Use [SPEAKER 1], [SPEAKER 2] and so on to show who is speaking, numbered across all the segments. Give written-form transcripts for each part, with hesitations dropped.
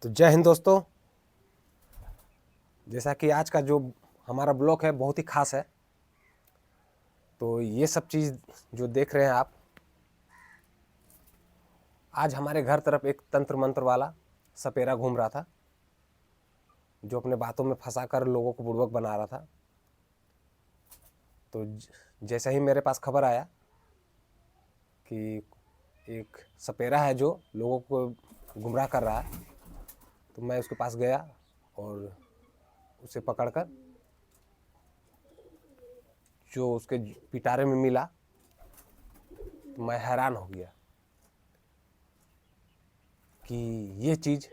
[SPEAKER 1] तो जय हिंद दोस्तों। जैसा कि आज का जो हमारा ब्लॉग है बहुत ही खास है। तो ये सब चीज़ जो देख रहे हैं आप, आज हमारे घर तरफ एक तंत्र मंत्र वाला सपेरा घूम रहा था, जो अपने बातों में फंसा कर लोगों को बुड़बक बना रहा था। तो जैसे ही मेरे पास खबर आया कि एक सपेरा है जो लोगों को गुमराह कर रहा है, तो मैं उसके पास गया और उसे पकड़कर जो उसके पिटारे में मिला तो मैं हैरान हो गया कि ये चीज़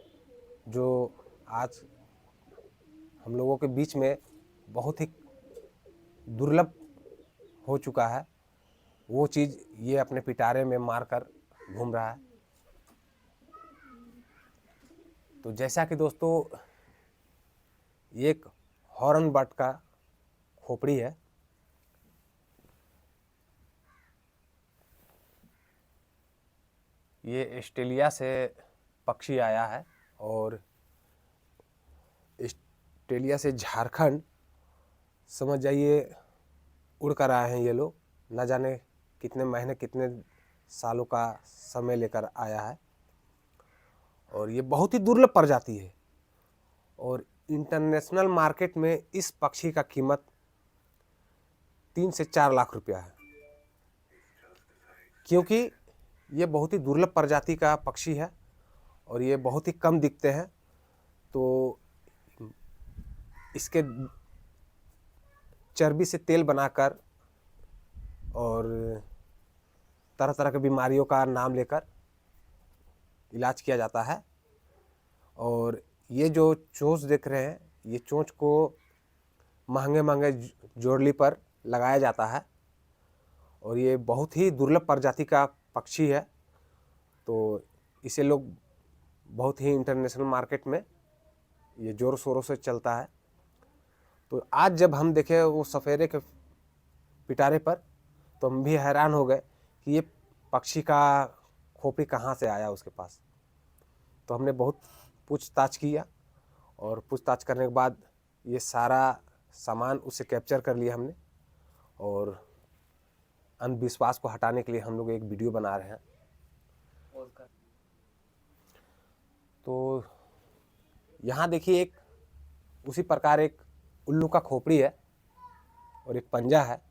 [SPEAKER 1] जो आज हम लोगों के बीच में बहुत ही दुर्लभ हो चुका है, वो चीज़ ये अपने पिटारे में मारकर घूम रहा है। तो जैसा कि दोस्तों ये एक हॉर्न बर्ड का खोपड़ी है। ये ऑस्ट्रेलिया से पक्षी आया है और ऑस्ट्रेलिया से झारखंड समझ जाइए उड़ कर आए हैं ये लोग। न जाने कितने महीने कितने सालों का समय लेकर आया है और ये बहुत ही दुर्लभ प्रजाति है। और इंटरनेशनल मार्केट में इस पक्षी का कीमत 3 से 4 लाख रुपया है, क्योंकि ये बहुत ही दुर्लभ प्रजाति का पक्षी है और ये बहुत ही कम दिखते हैं। तो इसके चर्बी से तेल बनाकर और तरह तरह की बीमारियों का नाम लेकर इलाज किया जाता है। और ये जो चोंच देख रहे हैं, ये चोंच को महंगे महंगे जोड़ली पर लगाया जाता है और ये बहुत ही दुर्लभ प्रजाति का पक्षी है। तो इसे लोग बहुत ही इंटरनेशनल मार्केट में ये ज़ोर शोरों से चलता है। तो आज जब हम देखे वो सफेरे के पिटारे पर, तो हम भी हैरान हो गए कि ये पक्षी का खोपड़ी कहाँ से आया उसके पास। तो हमने बहुत पूछताछ किया और पूछताछ करने के बाद ये सारा सामान उसे कैप्चर कर लिया हमने और अंधविश्वास को हटाने के लिए हम लोग एक वीडियो बना रहे हैं। तो यहाँ देखिए एक उसी प्रकार एक उल्लू का खोपड़ी है और एक पंजा है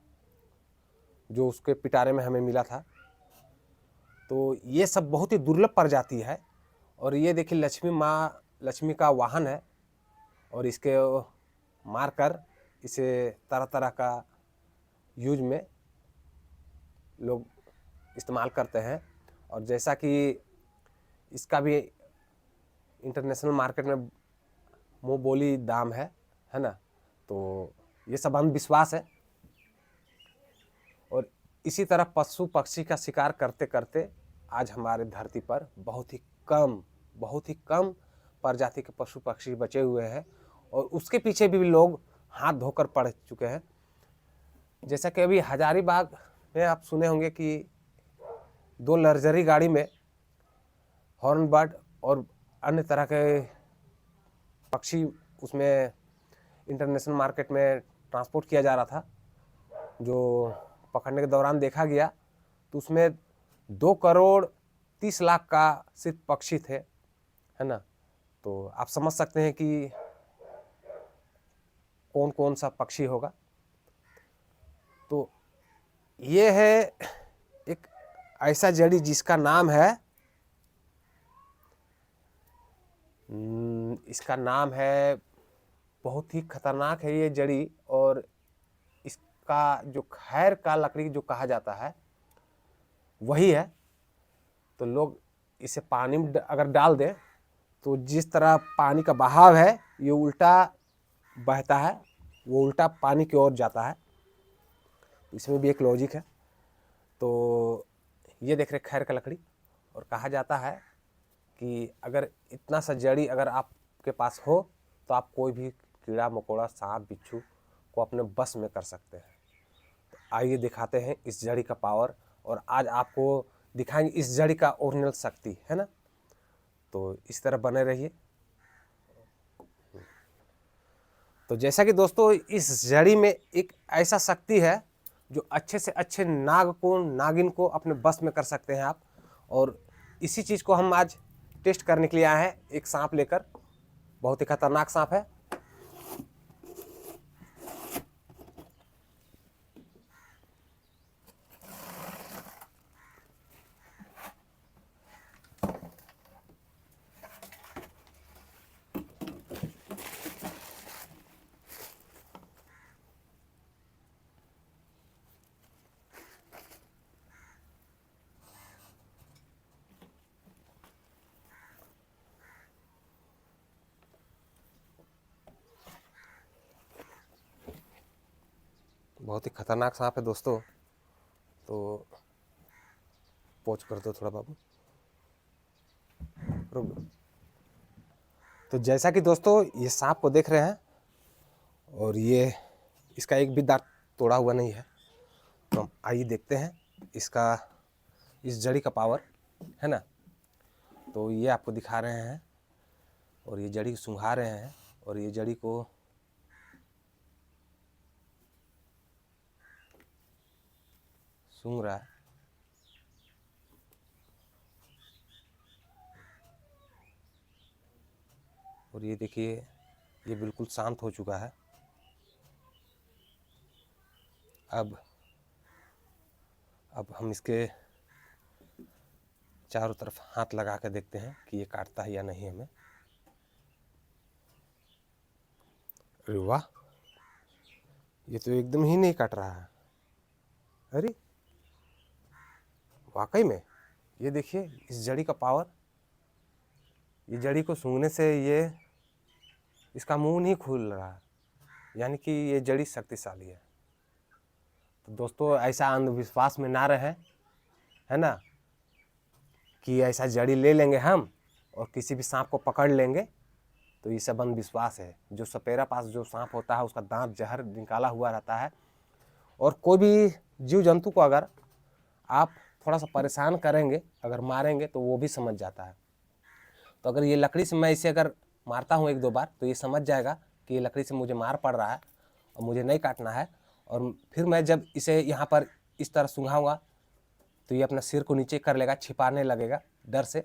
[SPEAKER 1] जो उसके पिटारे में हमें मिला था। तो ये सब बहुत ही दुर्लभ प्रजाति है। और ये देखिए लक्ष्मी का वाहन है और इसके मारकर इसे तरह तरह का यूज में लोग इस्तेमाल करते हैं। और जैसा कि इसका भी इंटरनेशनल मार्केट में मुँह बोली दाम है ना। तो ये सब अंधविश्वास है। और इसी तरह पशु पक्षी का शिकार करते करते आज हमारे धरती पर बहुत ही कम प्रजाति के पशु पक्षी बचे हुए हैं और उसके पीछे भी लोग हाथ धोकर पड़ चुके हैं। जैसा कि अभी हजारीबाग में आप सुने होंगे कि 2 लग्जरी गाड़ी में हॉर्न बर्ड और अन्य तरह के पक्षी उसमें इंटरनेशनल मार्केट में ट्रांसपोर्ट किया जा रहा था। जो पकड़ने के दौरान देखा गया तो उसमें 2 करोड़ 30 लाख का सिर्फ पक्षी थे, है ना। तो आप समझ सकते हैं कि कौन कौन सा पक्षी होगा। तो ये है एक ऐसा जड़ी जिसका नाम है इसका नाम है, बहुत ही खतरनाक है ये जड़ी। और इसका जो खैर का लकड़ी जो कहा जाता है वही है। तो लोग इसे पानी में अगर डाल दें तो जिस तरह पानी का बहाव है ये उल्टा बहता है, वो उल्टा पानी की ओर जाता है। इसमें भी एक लॉजिक है। तो ये देख रहे खैर का लकड़ी, और कहा जाता है कि अगर इतना सा जड़ी अगर आपके पास हो तो आप कोई भी कीड़ा मकोड़ा सांप बिच्छू को अपने बस में कर सकते हैं। तो आइए दिखाते हैं इस जड़ी का पावर और आज आपको दिखाएंगे इस जड़ी का ओरिजिनल शक्ति, है ना। तो इस तरह बने रहिए। तो जैसा कि दोस्तों इस जड़ी में एक ऐसा शक्ति है जो अच्छे से अच्छे नाग को, नागिन को अपने बस में कर सकते हैं आप। और इसी चीज़ को हम आज टेस्ट करने के लिए आए हैं, एक सांप लेकर। बहुत ही खतरनाक सांप है। बहुत ही खतरनाक सांप है दोस्तों। तो पोंछ कर दो थोड़ा बाबू, रुक दो। तो जैसा कि दोस्तों ये सांप को देख रहे हैं, और ये इसका एक भी दांत तोड़ा हुआ नहीं है। तो हम आइए देखते हैं इसका, इस जड़ी का पावर है ना। तो ये आपको दिखा रहे हैं, और ये जड़ी सूंघा रहे हैं, और ये जड़ी को सूंघ रहा है। और ये देखिए, ये बिल्कुल शांत हो चुका है। अब हम इसके चारों तरफ हाथ लगा के देखते हैं कि ये काटता है या नहीं हमें। अरे वाह, ये तो एकदम ही नहीं काट रहा है। अरे वाकई में, ये देखिए इस जड़ी का पावर। ये जड़ी को सूंघने से ये, इसका मुंह नहीं खुल रहा है, यानी कि ये जड़ी शक्तिशाली है। तो दोस्तों ऐसा अंधविश्वास में ना रहें, है ना, कि ऐसा जड़ी ले लेंगे हम और किसी भी सांप को पकड़ लेंगे। तो ये सब अंधविश्वास है। जो सपेरा पास जो सांप होता है उसका दांत जहर निकाला हुआ रहता है, और कोई भी जीव जंतु को अगर आप थोड़ा सा परेशान करेंगे, अगर मारेंगे, तो वो भी समझ जाता है। तो अगर ये लकड़ी से मैं इसे अगर मारता हूँ 1-2 बार, तो ये समझ जाएगा कि ये लकड़ी से मुझे मार पड़ रहा है और मुझे नहीं काटना है। और फिर मैं जब इसे यहाँ पर इस तरह सूंघाऊँगा, तो ये अपना सिर को नीचे कर लेगा, छिपाने लगेगा डर से,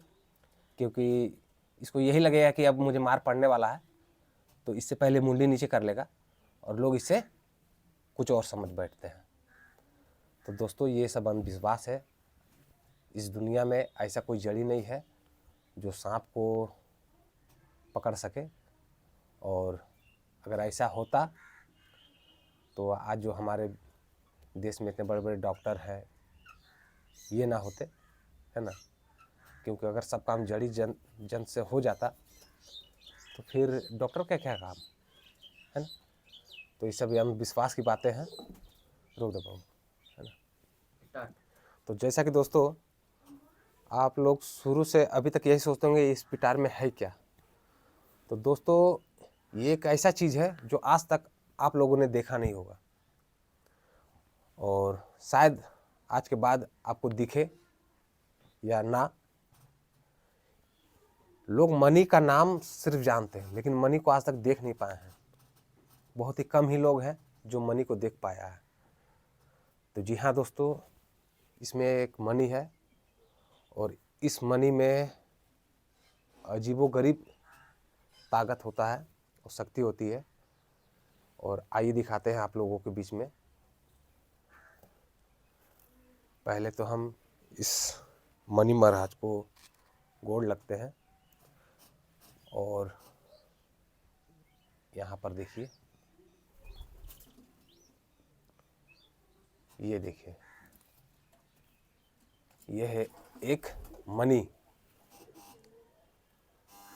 [SPEAKER 1] क्योंकि इसको यही लगेगा कि अब मुझे मार पड़ने वाला है। तो इससे पहले मुंडी नीचे कर लेगा, और लोग इससे कुछ और समझ बैठते हैं। तो दोस्तों ये सब अंधविश्वास है। इस दुनिया में ऐसा कोई जड़ी नहीं है जो सांप को पकड़ सके। और अगर ऐसा होता तो आज जो हमारे देश में इतने बड़े बड़े डॉक्टर हैं, ये ना होते, है ना। क्योंकि अगर सब काम जड़ी जन से हो जाता तो फिर डॉक्टर का क्या काम, है ना। तो ये सब अंधविश्वास की बातें हैं। रोक दो बाबू, है ना। तो जैसा कि दोस्तों आप लोग शुरू से अभी तक यही सोचते होंगे इस पिटार में है क्या। तो दोस्तों ये एक ऐसा चीज़ है जो आज तक आप लोगों ने देखा नहीं होगा, और शायद आज के बाद आपको दिखे या ना। लोग मनी का नाम सिर्फ जानते हैं, लेकिन मनी को आज तक देख नहीं पाए हैं। बहुत ही कम ही लोग हैं जो मनी को देख पाया है। तो जी हाँ दोस्तों, इसमें एक मनी है, और इस मनी में अजीबोगरीब ताकत होता है और शक्ति होती है। और आइए दिखाते हैं आप लोगों के बीच में। पहले तो हम इस मनी महाराज को गोड़ लगते हैं, और यहाँ पर देखिए, ये देखिए, ये है एक मनी।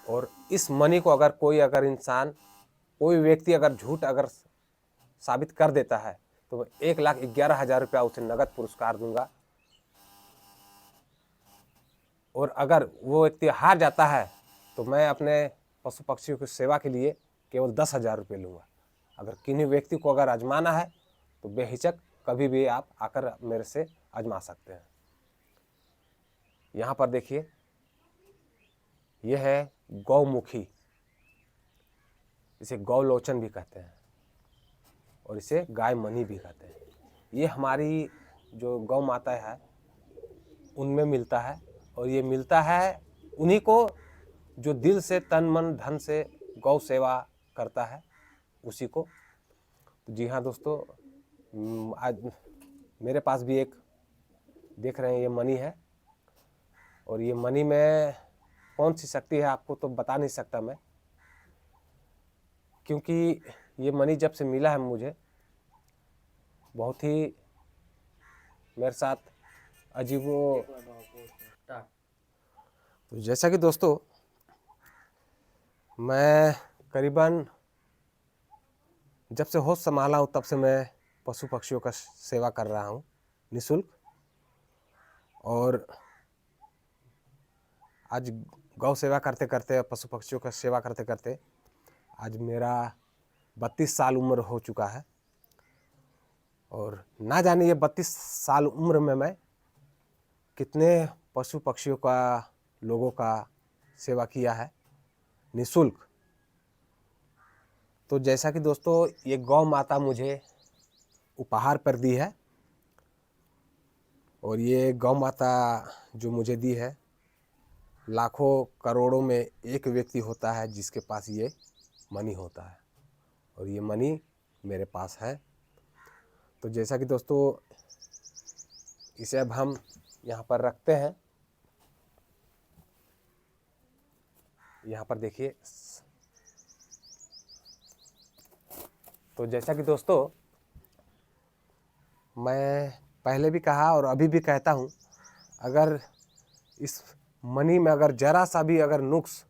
[SPEAKER 1] और इस मनी को अगर कोई इंसान, कोई व्यक्ति अगर झूठ अगर साबित कर देता है, तो मैं 1,11,000 रुपया उसे नगद पुरस्कार दूंगा। और अगर वो व्यक्ति हार जाता है तो मैं अपने पशु पक्षियों की सेवा के लिए केवल 10,000 रुपये लूँगा। अगर किन्हीं व्यक्ति को अगर आजमाना है तो बेहिचक कभी भी आप आकर मेरे से आजमा सकते हैं। यहाँ पर देखिए, यह है गौमुखी, इसे गौलोचन भी कहते हैं। और इसे गाय मनी भी कहते हैं। ये हमारी जो गौ माता है उनमें मिलता है, और ये मिलता है उन्हीं को जो दिल से तन मन धन से गौ सेवा करता है, उसी को। तो जी हाँ दोस्तों, आज मेरे पास भी एक देख रहे हैं ये मनी है, और ये मनी में कौन सी शक्ति है आपको तो बता नहीं सकता मैं, क्योंकि ये मनी जब से मिला है मुझे बहुत ही मेरे साथ अजीबो। तो जैसा कि दोस्तों मैं करीबन जब से होश संभाला हूँ तब से मैं पशु पक्षियों का सेवा कर रहा हूँ निःशुल्क। और आज गौ सेवा करते करते, पशु पक्षियों का सेवा करते करते आज मेरा 32 साल उम्र हो चुका है। और ना जाने ये 32 साल उम्र में मैं कितने पशु पक्षियों का, लोगों का सेवा किया है निःशुल्क। तो जैसा कि दोस्तों ये गौ माता मुझे उपहार पर दी है, और ये गौ माता जो मुझे दी है, लाखों करोड़ों में एक व्यक्ति होता है जिसके पास ये मनी होता है, और ये मनी मेरे पास है। तो जैसा कि दोस्तों इसे अब हम यहाँ पर रखते हैं, यहाँ पर देखिए। तो जैसा कि दोस्तों मैं पहले भी कहा और अभी भी कहता हूँ, अगर इस मनी में अगर जरा सा भी अगर नुक्स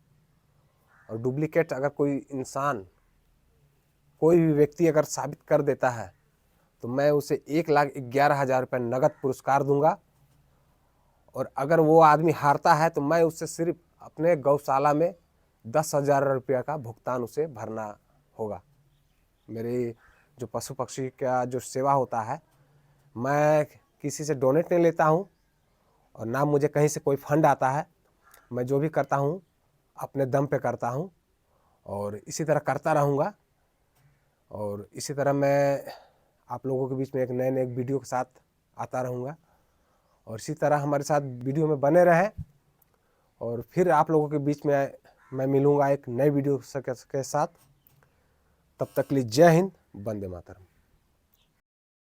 [SPEAKER 1] और डुप्लीकेट अगर कोई इंसान, कोई भी व्यक्ति अगर साबित कर देता है तो मैं उसे 1,11,000 रुपये नगद पुरस्कार दूंगा। और अगर वो आदमी हारता है तो मैं उससे सिर्फ अपने गौशाला में 10,000 रुपये का भुगतान उसे भरना होगा। मेरे जो पशु पक्षी का जो सेवा होता है, मैं किसी से डोनेट नहीं लेता हूँ, और ना मुझे कहीं से कोई फंड आता है। मैं जो भी करता हूँ अपने दम पे करता हूँ, और इसी तरह करता रहूँगा। और इसी तरह मैं आप लोगों के बीच में एक नए नए वीडियो के साथ आता रहूँगा, और इसी तरह हमारे साथ वीडियो में बने रहें। और फिर आप लोगों के बीच में मैं मिलूँगा एक नए वीडियो के साथ। तब तक के लिए जय हिंद, वंदे मातरम।